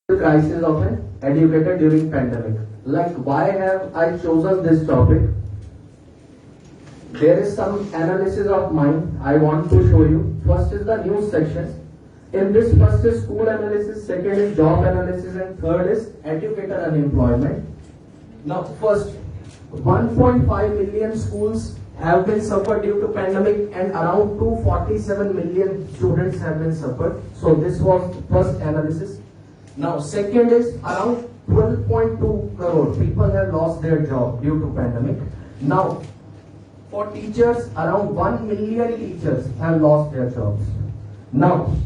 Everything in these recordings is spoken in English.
crisis of an educator during pandemic. Like, why have I chosen this topic? There is some analysis of mine I want to show you. First is the news section. In this, first is school analysis, second is job analysis, and third is educator unemployment. Now, first, 1.5 million schools have been suffered due to pandemic, and around 247 million students have been suffered. So this was first analysis. Now, second is around 12.2 crore people have lost their job due to pandemic. Now, for teachers, around 1 million teachers have lost their jobs. Now,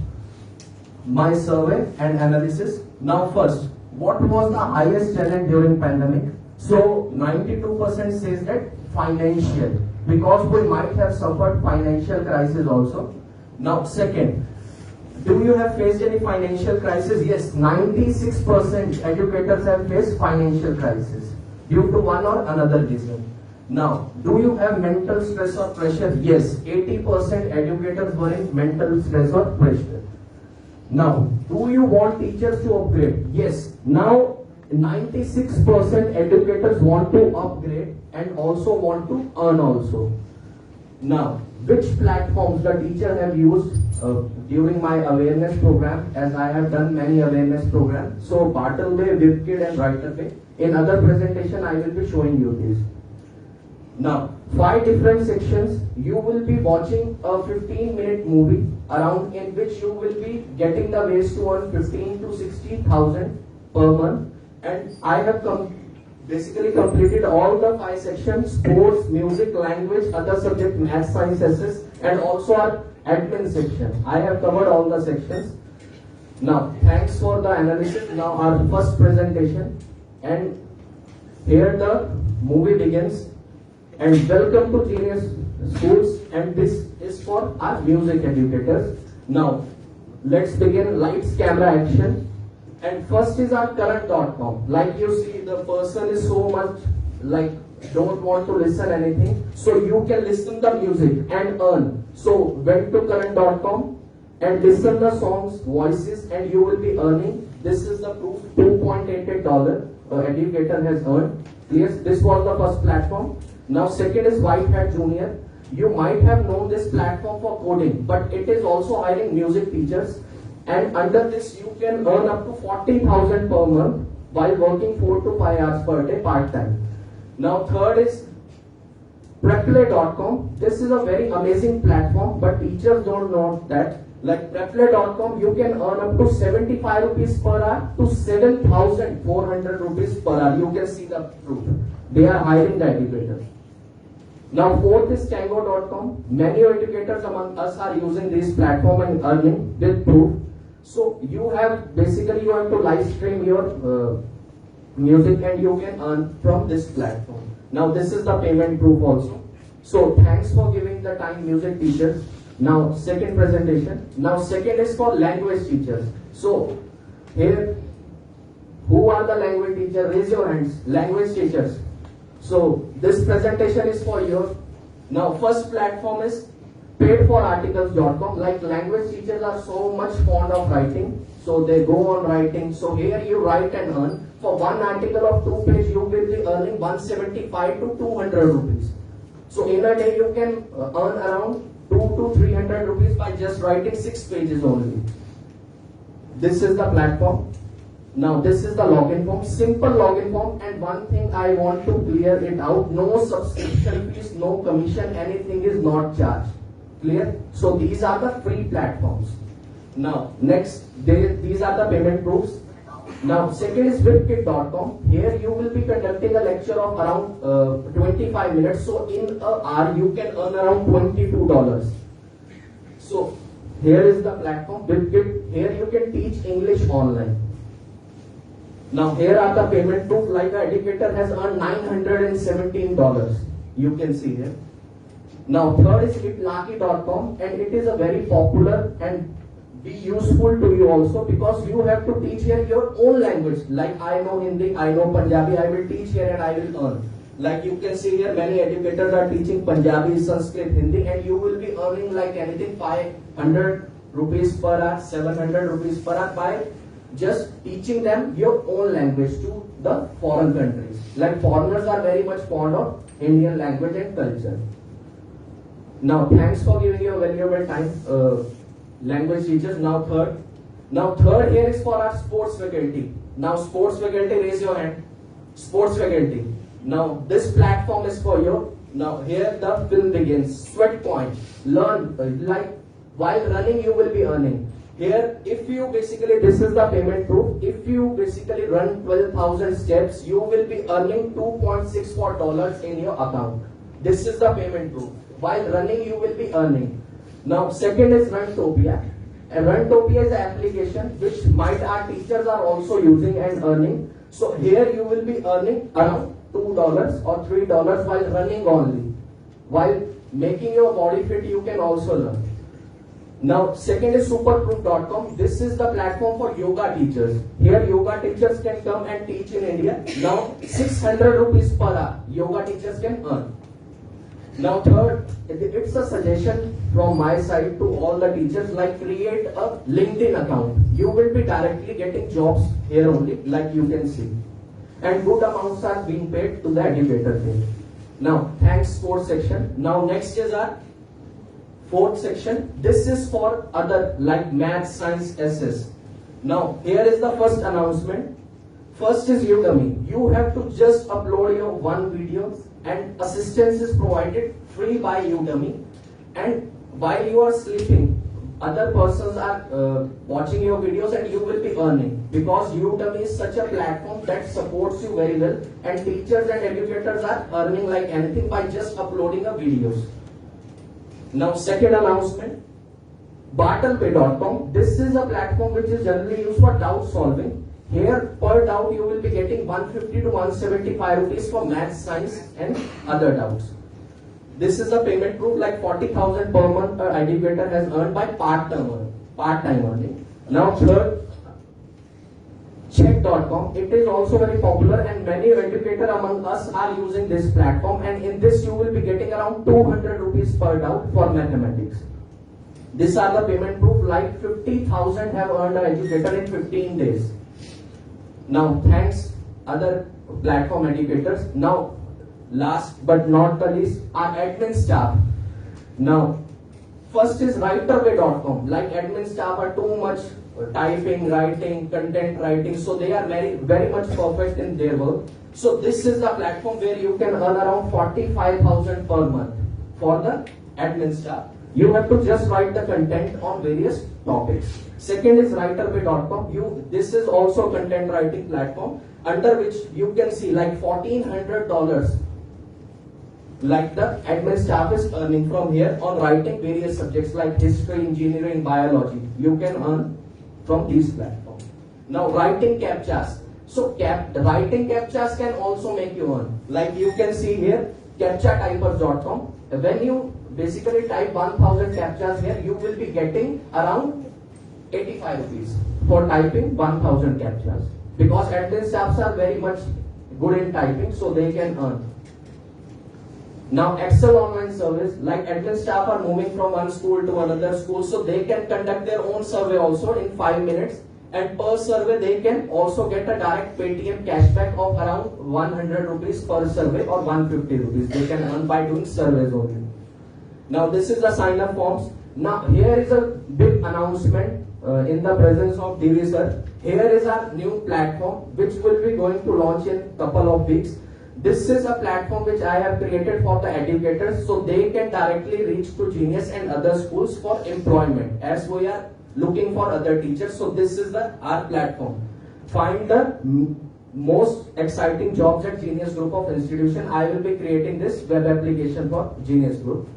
my survey and analysis. Now, first, what was the highest challenge during pandemic? So, 92% says that financial, because we might have suffered financial crisis also. Now, second, do you have faced any financial crisis? Yes, 96% educators have faced financial crisis due to one or another reason. Now, do you have mental stress or pressure? Yes, 80% educators were in mental stress or pressure. Now, do you want teachers to upgrade? Yes, now 96% educators want to upgrade and also want to earn also. Now, which platforms the teacher have used during my awareness program, as I have done many awareness programs. So, Bartleway, WebKit and WriterPay. In other presentation, I will be showing you this. Now, 5 different sections. You will be watching a 15-minute movie around in which you will be getting the ways to earn 15 to 60,000 per month. And I have basically completed all the 5 sections: sports, music, language, other subject, math, science, SS, and also our admin section. I have covered all the sections. Now, thanks for the analysis. Now, our first presentation, and here the movie begins. And welcome to Genius Schools, and this is for our music educators. Now, let's begin. Lights, camera, action. And first is our current.com. Like you see, the person is so much like don't want to listen anything, so you can listen the music and earn. So went to current.com and listen the songs, voices, and you will be earning. This is the proof. $2.88 educator has earned. Yes, this was the first platform. Now, second is White Hat Junior. You might have known this platform for coding, but it is also hiring music teachers. And under this, you can earn up to 40,000 per month while working 4 to 5 hours per day part-time. Now, third is Prepplay.com. This is a very amazing platform, but teachers don't know that. Like Prepplay.com, you can earn up to 75 rupees per hour to 7,400 rupees per hour. You can see the proof. They are hiring the educators. Now, fourth is Tango.com. Many educators among us are using this platform and earning with proof. So, you have to live stream your music and you can earn from this platform. Now, this is the payment proof also. So, thanks for giving the time, music teachers. Now, second presentation. Now, second is for language teachers. So, here, who are the language teachers? Raise your hands. Language teachers. So, this presentation is for you. Now, first platform is paidforarticles.com. Like, language teachers are so much fond of writing, so they go on writing. So, here you write and earn. For one article of 2 pages, you will be earning 175 to 200 rupees. So, in a day, you can earn around 2 to 300 rupees by just writing 6 pages only. This is the platform. Now, this is the login form, simple login form, and one thing I want to clear it out: no subscription fees, no commission, anything is not charged. Clear? So, these are the free platforms. Now, next, these are the payment proofs. Now, second is webkit.com. Here you will be conducting a lecture of around 25 minutes. So, in an hour, you can earn around $22. So, here is the platform, WebKit. Here you can teach English online. Now, here are the payment proof. Like an educator has earned $917. You can see here. Now, third is hitlaki.com, and it is a very popular and be useful to you also, because you have to teach here your own language. Like, I know Hindi, I know Punjabi, I will teach here and I will earn. Like you can see here, many educators are teaching Punjabi, Sanskrit, Hindi, and you will be earning like anything 500 rupees per hour, 700 rupees per hour by just teaching them your own language to the foreign countries. Like foreigners are very much fond of Indian language and culture. Now, thanks for giving your valuable time, language teachers. Now third here is for our sports faculty. Now, sports faculty, raise your hand. Sports faculty. Now, this platform is for you. Now, here the film begins. Sweat point. Learn, like while running, you will be earning. Here, if you basically, this is the payment proof. If you basically run 12,000 steps, you will be earning $2.64 in your account. This is the payment proof. While running, you will be earning. Now, second is Runtopia. And Runtopia is an application which might our teachers are also using and earning. So here you will be earning around $2 or $3 while running only. While making your body fit, you can also learn. Now, second is superproof.com. This is the platform for yoga teachers. Here, yoga teachers can come and teach in India. Now, 600 rupees per hour, yoga teachers can earn. Now, third, it's a suggestion from my side to all the teachers, like create a LinkedIn account. You will be directly getting jobs here only, like you can see. And good amounts are being paid to the educator thing. Now, thanks sports section. Now, next is our fourth section. This is for other like math, science, SS. Now, here is the first announcement. First is Udemy. You have to just upload your one video and assistance is provided free by Udemy. And while you are sleeping, other persons are watching your videos and you will be earning, because Udemy is such a platform that supports you very well, and teachers and educators are earning like anything by just uploading a videos. Now, second announcement, bartleby.com. This is a platform which is generally used for doubt solving. Here, per doubt, you will be getting 150 to 175 rupees for math, science, and other doubts. This is a payment proof, like 40,000 per month per educator has earned by part-time earning. Now, third, check.com. It is also very popular and many educators among us are using this platform, and in this you will be getting around 200 rupees per doubt for mathematics. These are the payment proof, like 50,000 have earned an educator in 15 days. Now, thanks other platform educators. Now, last but not the least, our admin staff. Now, first is writerway.com. Like admin staff are too much typing, writing, content writing, so they are very much perfect in their work. So this is the platform where you can earn around 45,000 per month for the admin staff. You have to just write the content on various topics. Second is writerway.com. This is also content writing platform under which you can see like $1,400 like the admin staff is earning from here on writing various subjects like history, engineering, biology. You can earn from these platforms. Now, writing captchas. So writing captchas can also make you earn. Like you can see here, captchatypers.com. When you basically type 1000 captchas here, you will be getting around 85 rupees for typing 1000 captchas. Because admin staffs are very much good in typing, so they can earn. Now, Excel online service, like admin staff are moving from one school to another school, so they can conduct their own survey also in 5 minutes, and per survey they can also get a direct Paytm cashback of around 100 rupees per survey or 150 rupees. They can earn by doing surveys only. Now, this is the sign up forms. Now, here is a big announcement in the presence of DV sir. Here is our new platform which will be going to launch in couple of weeks. This is a platform which I have created for the educators, so they can directly reach to Genius and other schools for employment, as we are looking for other teachers. So this is our platform. Find the most exciting jobs at Genius Group of Institution. I will be creating this web application for Genius Group.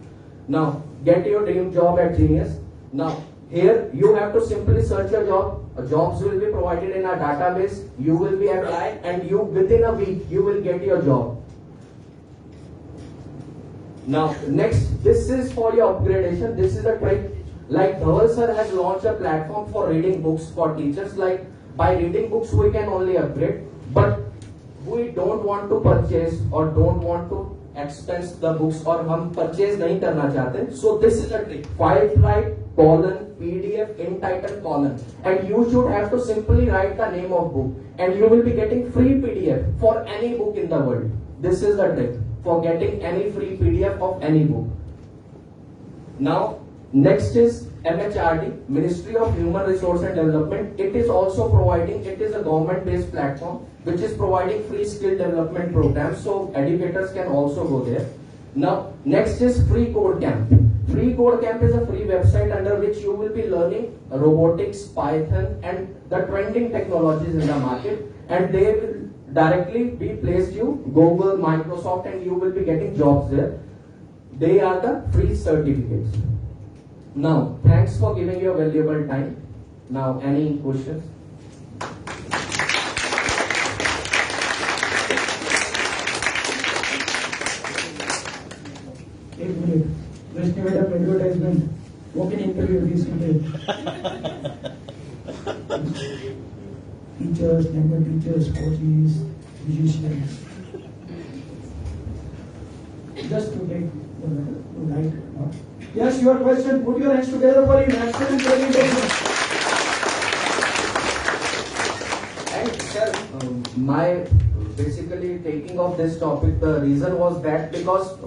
Now, get your dream job at Genius. Now, here you have to simply search a job. Jobs will be provided in our database. You will be applied, and within a week you will get your job. Now, next, this is for your upgradation. This is a trick. Like Dhaval sir has launched a platform for reading books for teachers. Like by reading books we can only upgrade, but we don't want to purchase or don't want to expense the books, or हम purchase नहीं करना चाहते. So this is a trick. Firetry colon PDF in title colon, and you should have to simply write the name of book, and you will be getting free PDF for any book in the world. This is the trick for getting any free PDF of any book. Now, next is MHRD, Ministry of Human Resource and Development. It is also providing, it is a government-based platform which is providing free skill development programs, so educators can also go there. Now, next is Free Code Camp. Free Code Camp is a free website under which you will be learning robotics, Python, and the trending technologies in the market, and they will directly be placed you Google, Microsoft, and you will be getting jobs there. They are the free certificates. Now, thanks for giving your valuable time. Now, any questions? एक minute, Just give it up advertisement. Walk-in interview recently. Teachers, language teachers, coaches, musicians. Just to take the right. Yes, your question. Put your hands together for an excellent presentation. And sir, my basically taking of this topic, the reason was that because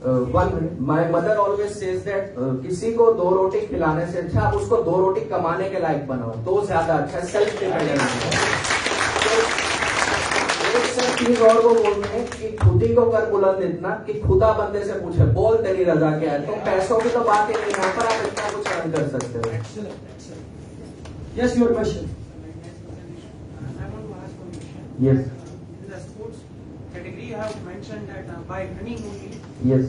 my mother always says that किसी को दो रोटी खिलाने से अच्छा आप उसको दो रोटी कमाने के लायक बनाओ तो ज्यादा अच्छा सेल्फ डिपेंडेंट। एक सर चीज और वो बोलते हैं कि खुद ही को कर बुलंद इतना कि खुदा बंदे से पूछे बोल तेरी रजा क्या है। तो पैसों की तो बात ही नहीं है, पर आप इतना कुछ अर्न कर सकते हो। Yes, your question. I want to ask one question. Yes. In the sports category, you have mentioned that by running only, Yes.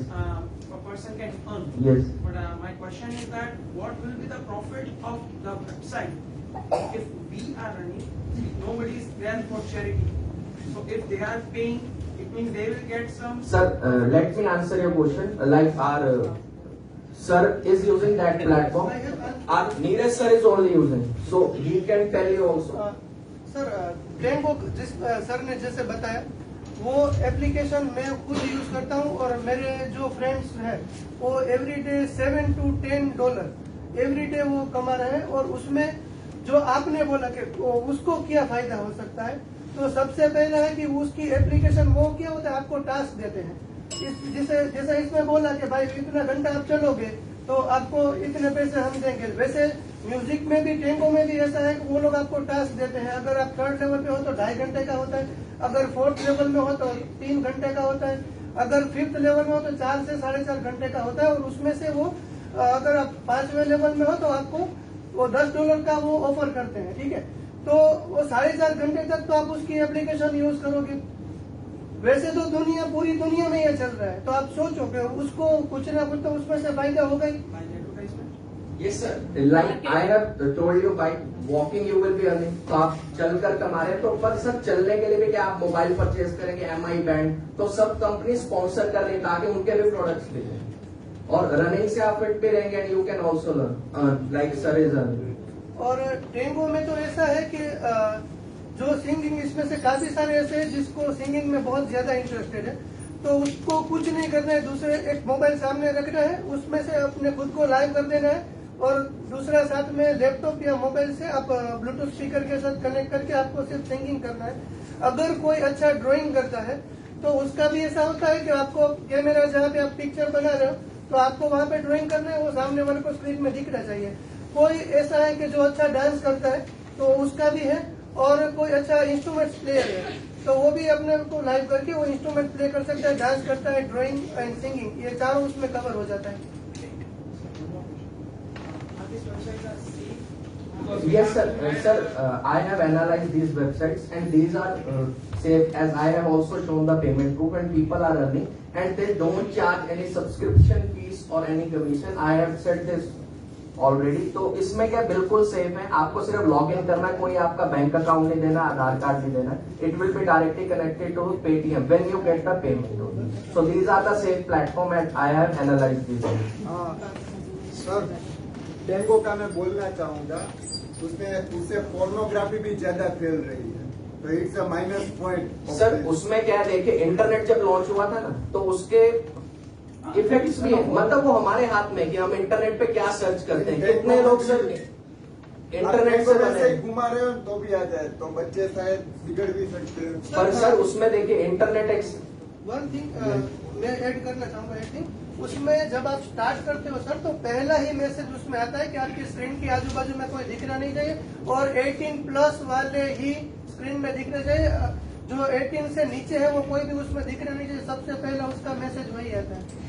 a person can earn. Yes. But my question is that what will be the profit of the website if we are running? Nobody is there for charity. So if they are paying, it means they will get some. Sir, let me answer your question. Like our sir is using that platform. Our Neeraj sir is only using, so he can tell you also. Sir ट्रेंगो जिस sir ने जैसे बताया वो application मैं खुद use करता हूँ और मेरे जो फ्रेंड्स हैं वो every day $7 to $10 every day वो कमा रहे हैं। और उसमें जो आपने बोला कि उसको क्या फायदा हो सकता है, तो सबसे पहला है कि उसकी एप्लीकेशन वो क्या होता है, आपको टास्क देते हैं। जैसा इसमें बोला कि भाई इतना घंटा आप चलोगे तो आपको इतने पैसे हम देंगे। वैसे म्यूजिक में भी टेंगो में भी ऐसा है कि वो लोग आपको टास्क देते हैं। अगर आप 3rd लेवल पे हो तो 2.5 घंटे का होता है, अगर 4th लेवल में हो तो 3 घंटे का होता है, अगर 5th लेवल में हो तो 4 से 4.5 घंटे का होता है। और उसमें से वो अगर आप 5वें लेवल में हो तो आपको वो $10 का वो ऑफर करते हैं, ठीक है। तो वो 4.5 घंटे तक तो आप उसकी एप्लीकेशन यूज करोगे। वैसे तो पूरी दुनिया में ये चल रहा है, तो आप सोचो कि उसको कुछ ना कुछ तो उसमें से फायदा होगा ही। Yes sir. Like I have told you, by walking you will be earning. तो आप चलकर कमा रहे हैं, तो पर सर चलने के लिए भी क्या आप मोबाइल परचेज करेंगे MI बैंड, तो सब कंपनी स्पॉन्सर कर रही है ताकि उनके भी प्रोडक्ट्स बिकें। और रनिंग से आप फिट भी रहेंगे and you can also learn like sir is earning. और टेंगो में तो ऐसा है कि जो सिंगिंग, इसमें से काफी सारे ऐसे हैं जिसको सिंगिंग में बहुत ज्यादा इंटरेस्टेड है, तो उसको कुछ नहीं करना है, दूसरे एक मोबाइल सामने रखना है, उसमें से अपने खुद को लाइव कर देना है और दूसरा साथ में लैपटॉप या मोबाइल से आप ब्लूटूथ स्पीकर के साथ कनेक्ट करके आपको सिर्फ सिंगिंग करना है। अगर कोई अच्छा ड्राइंग करता है तो उसका भी ऐसा होता है कि आपको कैमरा जहाँ पे आप पिक्चर बना रहे हो तो आपको वहाँ पे ड्राइंग करना है, वो सामने वाले को स्क्रीन में दिखना चाहिए। कोई ऐसा है कि जो अच्छा डांस करता है तो उसका भी है, और कोई अच्छा इंस्ट्रूमेंट प्लेयर है तो वो भी अपने को लाइव करके वो इंस्ट्रूमेंट प्ले कर सकता है, डांस करता है, ड्राइंग एंड सिंगिंग, ये चारों उसमें कवर हो जाता है। Yes sir. Sir, I have analyzed these websites and these are safe, as I have also shown the payment proof and people are earning and they don't charge any subscription fees or any commission. I have said this already. तो इसमें क्या बिल्कुल safe है, आपको सिर्फ log in करना है, कोई आपका बैंक अकाउंट नहीं देना, आधार कार्ड नहीं देना। It will be directly connected to Paytm when you get the payment. So these are the safe platform and I have analyzed these. Sir Tengo का मैं बोलना चाहूँगा, उससे पोर्नोग्राफी भी ज्यादा फैल रही है, तो it's a minus point. Sir उसमें क्या देखिए, इंटरनेट जब लॉन्च हुआ था ना तो उसके इफेक्ट्स भी है, मतलब वो हमारे हाथ में है कि हम इंटरनेट पे क्या सर्च करते हैं। कितने लोग सर इंटरनेट से बने वैसे ही घुमा रहे हो तो भी आ जाए तो बच्चे शायद बिगड़ भी सकते हैं। पर सर उसमें देखिए इंटरनेट वन थिंग मैं ऐड करना चाहूंगा एक थिंग, उसमें जब आप स्टार्ट करते हो सर तो पहला ही मैसेज उसमें आता है कि आपकी स्क्रीन के आजू बाजू में कोई दिखना नहीं चाहिए और 18+ वाले ही स्क्रीन में दिखना चाहिए। जो 18 से नीचे है वो कोई भी उसमें दिखना नहीं चाहिए। सबसे पहला उसका मैसेज वही आता है।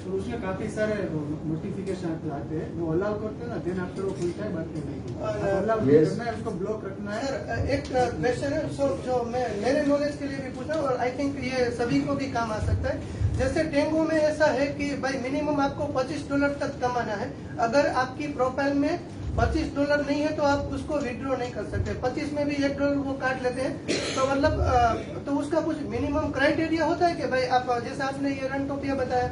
तो उसमें काफी सारे नोटिफिकेशन आते हैं, वो अलाउ करते हैं ना, देन आफ्टर वो खुलता है, बात करने की अलाउ Yes. करना है, उसको ब्लॉक रखना है। सर एक क्वेश्चन है सो जो मैं मेरे नॉलेज के लिए भी पूछा और आई थिंक ये सभी को भी काम आ सकता है। जैसे टेंगो में ऐसा है कि भाई मिनिमम आपको $25 तक कमाना है। अगर आपकी प्रोफाइल में $25 नहीं है तो आप उसको विड्रॉ नहीं कर सकते। 25 में भी $1 वो काट लेते हैं। तो मतलब तो उसका कुछ मिनिमम क्राइटेरिया होता है कि भाई आप जैसे आपने ये रनटोपिया बताया,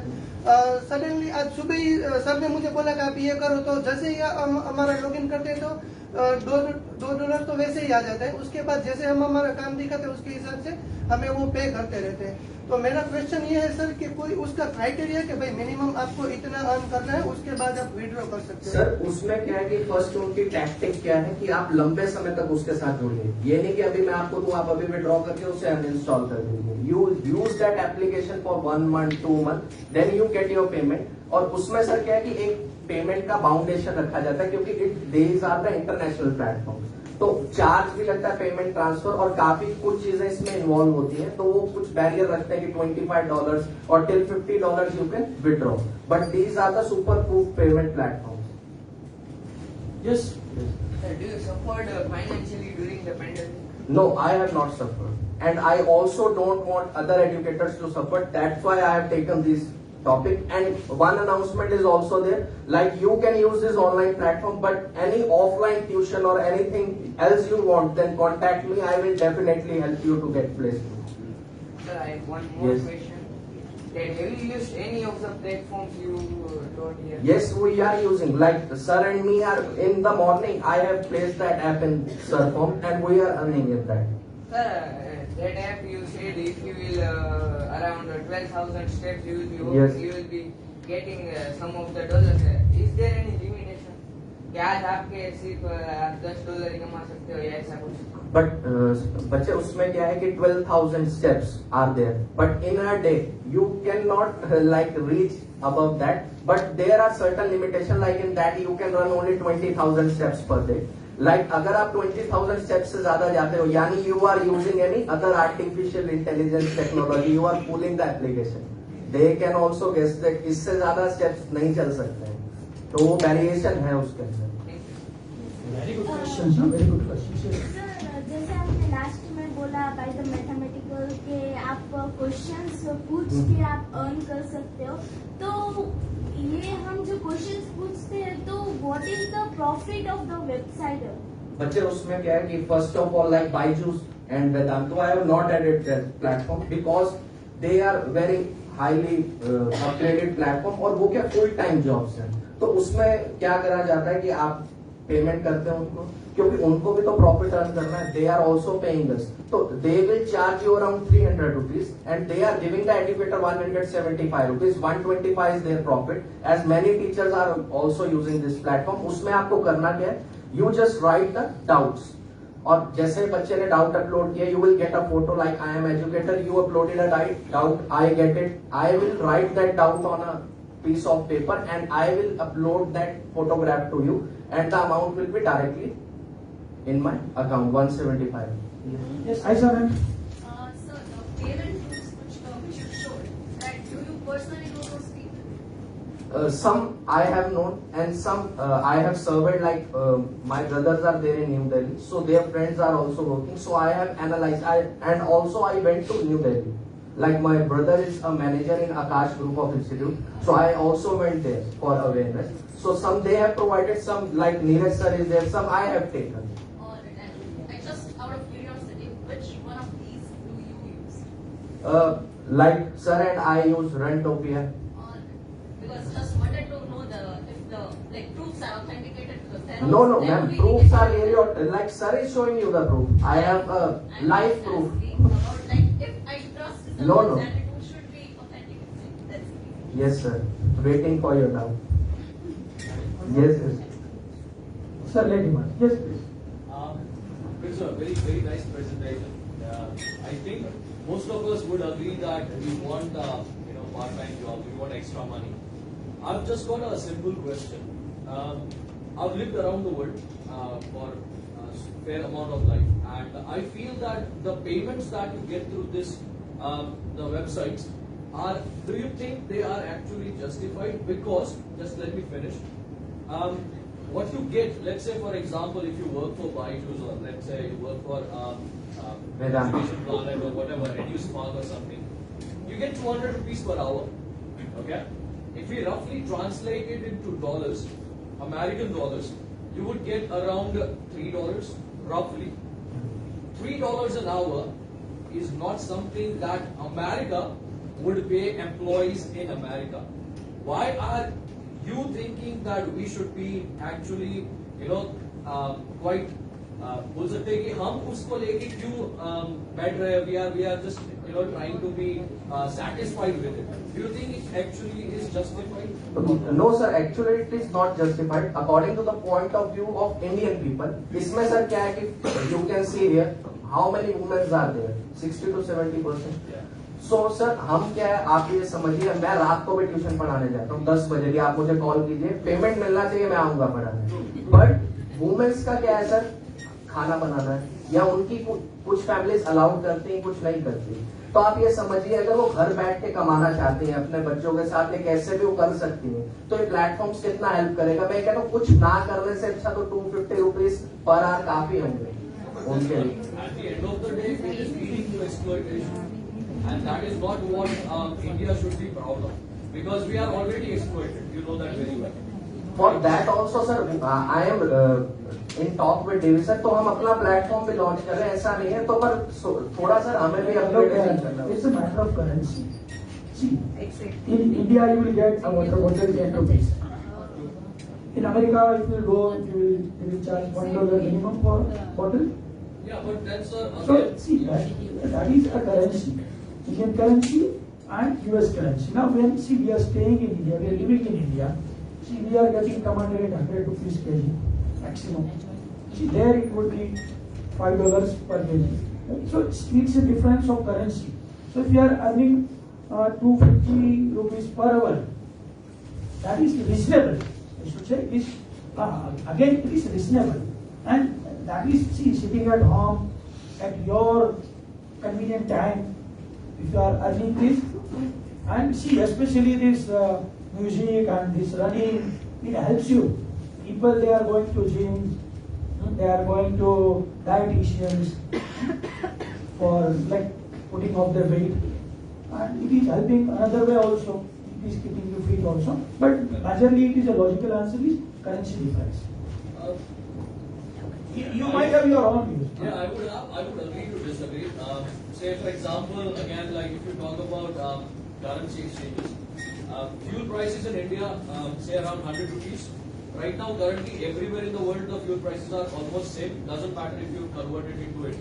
सडनली आज सुबह ही सर ने मुझे बोला कि आप ये करो, तो जैसे ही हमारा लॉगिन करते हैं तो $2 तो वैसे ही आ जाता है। उसके बाद जैसे हम हमारा काम दिखाते हैं उसके हिसाब से हमें वो पे करते रहते हैं। तो मेरा क्वेश्चन ये है सर कि कोई उसका क्राइटेरिया कि भाई मिनिमम आपको इतना अर्न करना है, उसके बाद आप विड्रॉ कर सकते हैं। सर उसमें क्या है कि फर्स्ट उनकी टैक्टिक क्या है कि आप लंबे समय तक उसके साथ जुड़िए। ये नहीं कि अभी मैं आपको दूं आप अभी विड्रॉ करके उसे अनइंस्टॉल कर दीजिए। You use that application for 1 month 2 month then you get your payment. और उसमें सर क्या है कि एक पेमेंट का बाउंडेशन रखा जाता है क्योंकि these are the international platform, तो चार्ज भी लगता है पेमेंट ट्रांसफर और काफी कुछ चीजें इसमें इन्वॉल्व होती हैं। तो वो कुछ बैरियर रखते हैं कि $25 और till $50 you can withdraw, but these are the super proof payment platform. Yes. Sir, do you suffered financially during the pandemic? No, I have not suffered, and I also don't want other educators to suffer. That's why I have taken this topic. And one announcement is also there, like you can use this online platform, but any offline tuition or anything else you want, then contact me. I will definitely help you to get placement. Sir, I have one more Yes. question. Have you used any of the platforms you taught here? Yes, we are using. Like sir and me are in the morning. I have placed that app in Serform, and we are earning in that. Sir, that app you said if you will around 12,000 steps you will be working, Yes. you will be getting some of the dollars. Is there any limitation? कि आज आपके सिर्फ आप $10 ही कमा सकते हो या ऐसा कुछ? But बच्चे उसमें क्या है कि 12,000 steps are there, but in a day you cannot like reach above that. But there are certain limitation, like in that you can run only 20,000 steps per day. Like अगर आप 20,000 steps से ज्यादा जाते हो, यानी you are using any other artificial intelligence technology, you are pulling the application. They can also guess that इससे ज्यादा steps नहीं चल सकते हैं, तो वो वेरिएशन है उसके अंदर। Very good questions, huh? Very good questions. Yes. Sir जैसे आपने लास्ट में बोला बाय द मैथमेटिकल के आप क्वेश्चंस पूछ के आप अर्न कर सकते हो, तो ये हम जो क्वेश्चंस पूछते हैं तो what is the profit of the website? बच्चे उसमें क्या है कि first of all like Byju's and Vedantu I have not added that platform because they are very highly upgraded platform, और वो क्या फुल टाइम जॉब्स हैं। तो उसमें क्या करा जाता है कि आप पेमेंट करते हैं उनको, क्योंकि उनको भी तो प्रॉफिट अर्न करना है। They are also paying us, तो they will charge you around 300 rupees and they are giving the educator 175 rupees. 125 is their profit, as many teachers are also using this platform. उसमें आपको करना क्या है, you just write the doubts, और जैसे बच्चे ने डाउट अपलोड किया, you will get a photo like I am educator, you uploaded a doubt, I get it, I will write that doubt on a piece of paper and I will upload that photograph to you and the amount will be directly in my account, 175. Yes, Aisha ma'am. Sir, the payment proofs which you showed, that do you personally know those people? Some I have known and some I have surveyed, like my brothers are there in New Delhi, so their friends are also working, so I have analyzed, and also I went to New Delhi. Like my brother is a manager in Akash Group of Institute, so I also went there for awareness. So some they have provided, some like Neeraj sir is there, some I have taken. Alright, and just out of curiosity, which one of these do you use? Like sir and I use Rentopia. Alright, because just wanted to know if the like proofs are authenticated, because then No, then ma'am, we proofs can- are really, like sir is showing you the proof. I have a I'm live just proof. asking about, like, if I trust No, someone, no. then it should be authenticated. That's it. Yes, sir. Waiting for your doubt. Yes, yes. Sir, let him answer. Yes, please. It's a very nice presentation. I think most of us would agree that we want part-time jobs, we want extra money. I've just got a simple question. I've lived around the world for a fair amount of life, and I feel that the payments that you get through this the websites are. Do you think they are actually justified? Because just let me finish. What you get, let's say for example, if you work for Byju's, or let's say you work for Education Planet or whatever, EduSpark or something, you get 200 rupees per hour. Okay? If we roughly translate it into dollars, American dollars, you would get around $3 roughly. $3 an hour is not something that America would pay employees in America. Why are you thinking that we should be actually, quite बोल सकते हैं कि हम उसको लेके क्यों बैठ रहे हैं? We are just trying to be satisfied with it. Do you think it actually is justified? No, sir. Actually, it is not justified according to the point of view of Indian people. इसमें sir क्या है कि you can see here how many women are there, 60 to 70%. So sir हम क्या है, आप ये समझिए, मैं रात को भी ट्यूशन पढ़ाने जाता हूँ 10 बजे की, आप मुझे कॉल कीजिए, पेमेंट मिलना चाहिए, मैं आऊंगा पढ़ाने. बट वुमेन्स का क्या है सर, खाना बनाना है, या उनकी कुछ फैमिलीज अलाउड करती हैं, कुछ नहीं करती. तो आप ये समझिए, अगर वो घर बैठ के कमाना चाहती हैं अपने बच्चों के साथ, या कैसे भी वो कर सकती हैं, तो ये प्लेटफॉर्म्स कितना हेल्प करेगा. मैं कहता हूँ कुछ ना करने से अच्छा तो 250 रुपीज पर आवर काफी होंगे उनके लिए. At the end of the day, it is leading to exploitation. And that is not what India should be proud of, because we are already exploited. You know that very well. For that also, sir, I am in talk with Davis sir. तो हम अपना platform भी launch कर रहे हैं, ऐसा नहीं है. तो पर थोड़ा सर हमें भी अपग्रेडेशन करना है. It's a matter of currency. See, in India you will get a water bottle 10 rupees. In America, if you go, you will charge $1 minimum for bottle. Yeah, but that's So see, that is a currency. Indian currency and US currency. Now when we are staying in India, we are living in India, we are getting tomato at 100 rupees kg maximum. There it would be $5 per kg. So it's a difference of currency. So if you are earning 250 rupees per hour, that is reasonable. I should say again it is reasonable, and that is sitting at home at your convenient time. If you are earning this, and especially this music and this running, it helps you. People, they are going to gyms, they are going to dietitians for like putting off their weight, and it is helping another way also. It is keeping you fit also. But majorly it is a logical answer is currency difference. You might have your own views. Yeah, I would agree to disagree. Say for example, again, like if you talk about currency exchanges, fuel prices in India, say around 100 rupees. Right now, currently, everywhere in the world, the fuel prices are almost same. Doesn't matter if you convert it into it.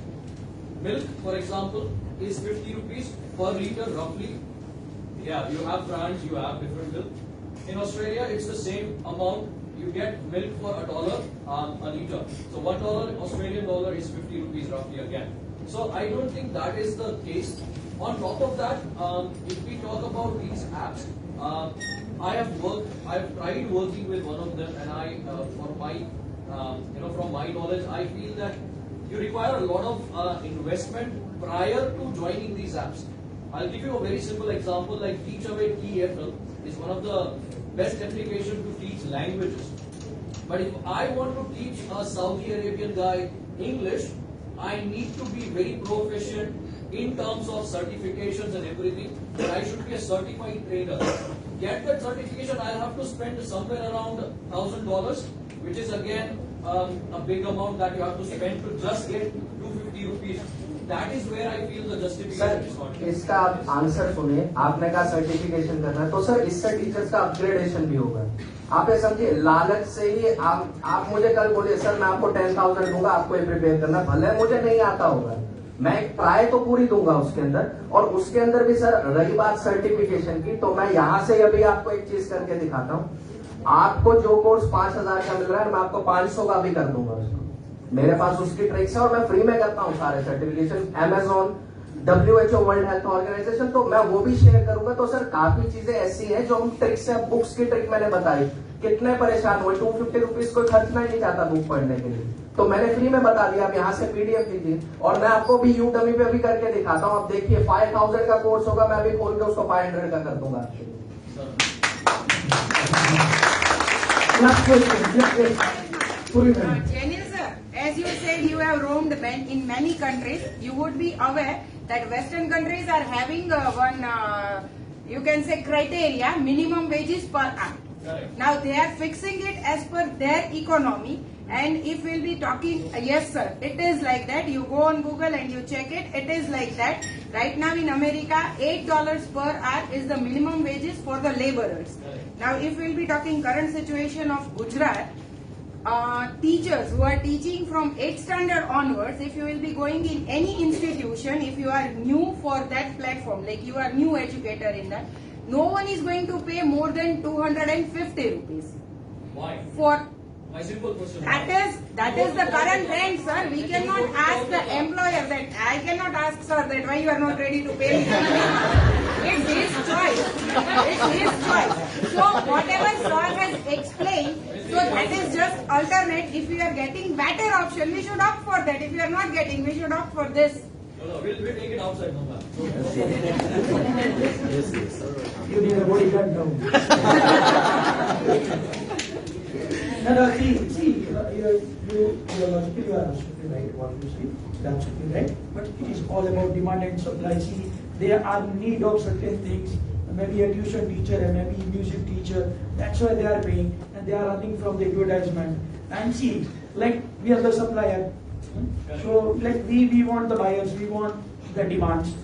Milk, for example, is 50 rupees per liter roughly. Yeah, you have brands, you have different milk. In Australia, it's the same amount. You get milk for $1 a liter. So $1 Australian dollar is 50 rupees roughly again. So I don't think that is the case. On top of that, if we talk about these apps, I have tried working with one of them, and for my, from my knowledge, I feel that you require a lot of investment prior to joining these apps. I'll give you a very simple example, like Teachaway TEFL is one of the best application to teach languages. But if I want to teach a Saudi Arabian guy English, I need to be very proficient in terms of certifications and everything. But I should be a certified trainer. Get that certification, I'll have to spend somewhere around $1,000, which is again a big amount that you have to spend to just get 250 rupees. That is where I feel the justification is not. इसका आप answer सुनिए. आपने कहा certification करना है, तो sir इससे teachers का अपग्रेडेशन भी होगा. आप ये समझिए, लालच से ही आप मुझे कल बोलिए सर मैं आपको 10,000 दूंगा, आपको ये प्रिपेयर करना, भले मुझे नहीं आता होगा, मैं एक ट्राई तो पूरी दूंगा उसके अंदर, और उसके अंदर भी सर रही बात सर्टिफिकेशन की, तो मैं यहां से अभी आपको एक चीज करके दिखाता हूं। आपको जो कोर्स 5,000 का मिल रहा है मैं आपको 500 का भी कर दूंगा उसको। मेरे पास उसकी ट्रिक्स है और मैं फ्री में करता हूँ सारे certification, Amazon, WHO, world health organization, तो मैं वो भी शेयर करूंगा। तो सर काफी चीजें ऐसी हैं जो हम ट्रिक्स है, बुक्स की ट्रिक मैंने बताई, कितने परेशान हुए, 250 रुपीज कोई खर्चना ही नहीं चाहता बुक पढ़ने के लिए, तो मैंने फ्री में बता दिया। आप यहाँ से PDF लीजिए, और मैं आपको भी यूडमी पे भी करके दिखाता हूँ। आप देखिए 5,000 का कोर्स होगा, मैं अभी खोल के उसको 500 का कर दूंगा आपके लिए। Last question. Yes. Puri ma'am. Janil sir, as you said, you have roamed in many countries. You would be aware that Western countries are having you can say criteria, minimum wages per hour. Correct. Now they are fixing it as per their economy. And if we'll be talking, yes sir, it is like that. You go on Google and you check it. It is like that. Right now in America, $8 per hour is the minimum wages for the laborers. Now if we'll be talking current situation of Gujarat, teachers who are teaching from 8th standard onwards, if you will be going in any institution, if you are new for that platform, like you are new educator in that, no one is going to pay more than 250 rupees. Why? For My simple question. that is the current trend, sir. We cannot ask the employer that. I cannot ask sir that why you are not ready to pay me. It's his choice. It's his choice. So whatever sir has explained, so that is just alternate. If we are getting better option, we should opt for that. If we are not getting, we should opt for this. No, we'll take it outside, no ma'am. You need a bodyguard now. No, see, you are logically absolutely right. What you see, absolutely right. But it is all about demand and supply. See, there are need of certain things. Maybe a tuition teacher and maybe music teacher. That's why they are paying, and they are earning from the advertisement. And see, like we are the supplier. So like we want the buyers, we want the demands.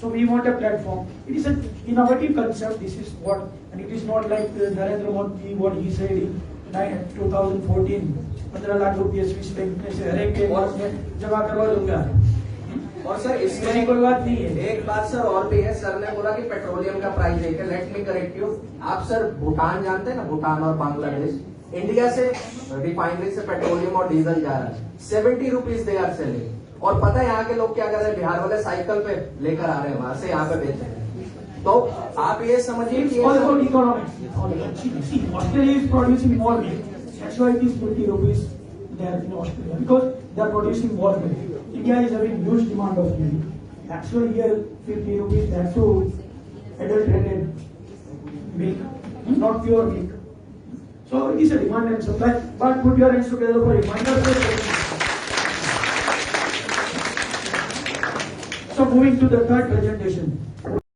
So we want a platform. It is an innovative concept. This is what, and it is not like Narendra Modi what he said in 2014, 15 lakh रुपये Swiss bank में से हर एक के पास में जमा करवा दूंगा। और सर इसमें कोई बात नहीं है। एक बात सर और भी है, सर ने बोला कि पेट्रोलियम का प्राइस एक है, लेट मी करेक्ट यू। आप सर भूटान जानते हैं ना, भूटान और बांग्लादेश, इंडिया से रिफाइनरी से पेट्रोलियम और डीजल जा रहा है, 70 रुपीज दे आर सेलिंग। और पता है यहाँ के लोग क्या कर रहे हैं, बिहार वाले साइकिल पे लेकर आ रहे हैं वहां से यहाँ पे बेच रहे हैं। तो आप ये समझिए कि all about economics. See, Australia is producing more milk. That's why it is 20 rupees there in Australia, because they are producing more milk. India is having huge demand of milk. That's why here 50 rupees. That's so adulterated milk, not pure milk. So it is a demand and supply. But put your hands together for reminders. So moving to the third presentation.